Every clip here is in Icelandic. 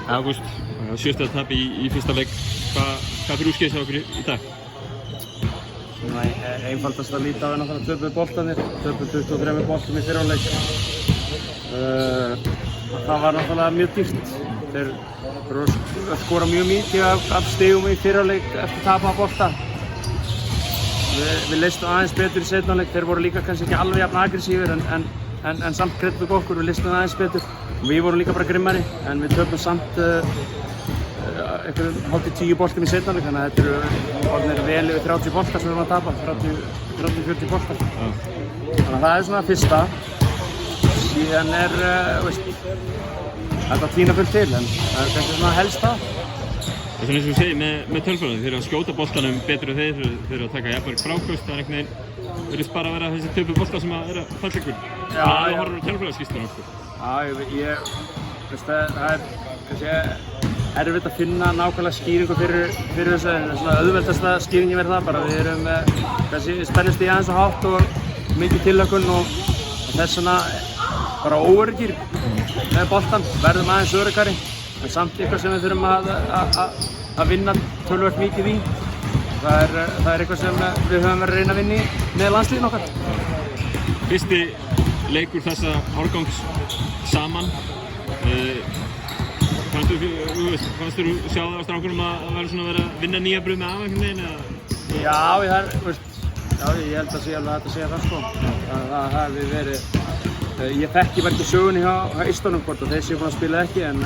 Ágúst, sjösta tap í fyrsta leik. Hvað fyrir úrskeiðis á okkur í dag? Svona einfaldast að líta á er náttúrulega töpuðu boltarnir, töpuðu 23 boltum í fyrra hálfleik. Það var náttúrulega mjög dýrt. Þeir voru að skora mjög mikið af stigum í fyrra hálfleik eftir tapaða bolta. Við leystum aðeins betur í seinni hálfleik, þeir voru líka kannski ekki alveg jafn aggressífir en samt greiddu okkur, við leystum aðeins betur. Við vorum líka bara grimmari en við töpum samt hátt í 10 boltum í seinni hálfleik, þannig að þetta eru orðnir vel yfir 30 boltar sem við erum að tapa, 30-40 boltar. Þannig að það er svona fyrsta. Síðan þetta tína fullt til, en það er kannski svona helst það. Það er svona eins og þú segir með tölfræðinu, þeir eru að skjóta boltanum betur en þeir eru að taka jafnvel fráköst, það er einhvern veginn virðist bara að vera þessi töpuðu boltar sem að vera fallleikur. Það er að horfa á tölfræðaskýrsluna sko. Já, það er kannski erfitt að finna nákvæmlega skýringu fyrir þessu, en svona auðveldasta skýringin verður það bara. Við erum kannski spennustig aðeins og hátt og mikið tilhlökkun og þess vegna bara óöruggir með boltan, verðum aðeins öruggari, en samt eitthvað sem við þurfum að vinna töluvert mikið í. Það er eitthvað sem við höfum verið að reyna að vinna í með landsliðinu okkar. Fyrsti leikur þessa árgangs saman. Fannst þú sjá það á strákunum að vera svona að vera að vinna nýja brauð með af einhvern veginn eða? Já, ég held að sé alveg hægt að segja það sko. Það hefði verið, ég þekki bara ekki sögunni hjá Eistunum hvort og þeir séu búin að spila ekki, en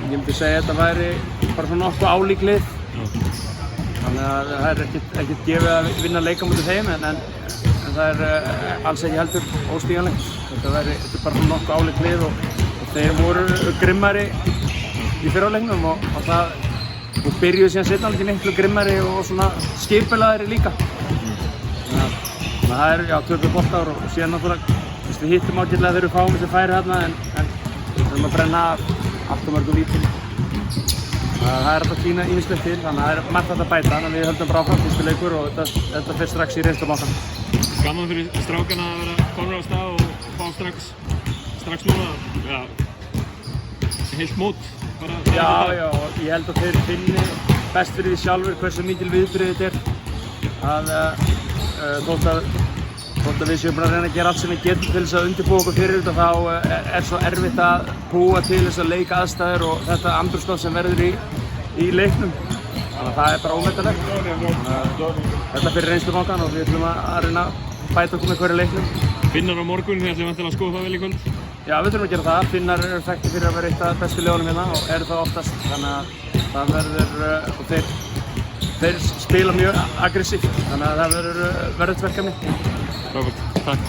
ég myndi segja að þetta væri bara svona nokkuð álík lið. Þannig að það er ekkert gefið að vinna leika mútið þeim, en það er alls ekki heldur óstíganlegt. Þetta er bara svona nokkuð álík lið og þeir voru grimmari í fyrra leiknum og byrjuðu síðan seinna hálfleikinn miklu grimmari og svona skipulagðari líka. Þannig að það er, já, töpuðu boltar og síðan náttúrulega, við hittum ágætlega þegar við fáum þessi færi þarna, en við þurfum að brenna allt og mörgum vítum. Það er að tína ýmislegt til, þannig að það er margt að bæta, þannig að við höldum bara áfram fyrstu leikur og þetta fer strax í reynslubankan. Gaman fyrir strákana að vera komnir á stað og fá strax núna, heilt mót bara. Já, og ég held að þeir finni best fyrir því sjálfur hversu mikil viðbrigði þetta er. Þótt að við séum bara að reyna að gera allt sem við getum til þess að undirbúa okkur fyrir þetta, þá er svo erfitt að búa til þessar leikaðstæður og þetta andrúmsloft sem verður í leiknum. Þannig að það er bara ómetanlegt. Þetta fyrir reynslubankan og við ætlum að reyna að bæta okkur með hverju leiknum. Finnar á morgun, þið ætlum vantilega að skoða það vel í kvöld? Já, við þurfum að gera það. Finnar eru þekktir fyrir að vera eitt af bestu liðunum hérna og eru það oftast. Þannig að það verður, og þeir spila mjög aggressíft, þannig að það verður verðugt verkefni. Frábært, takk.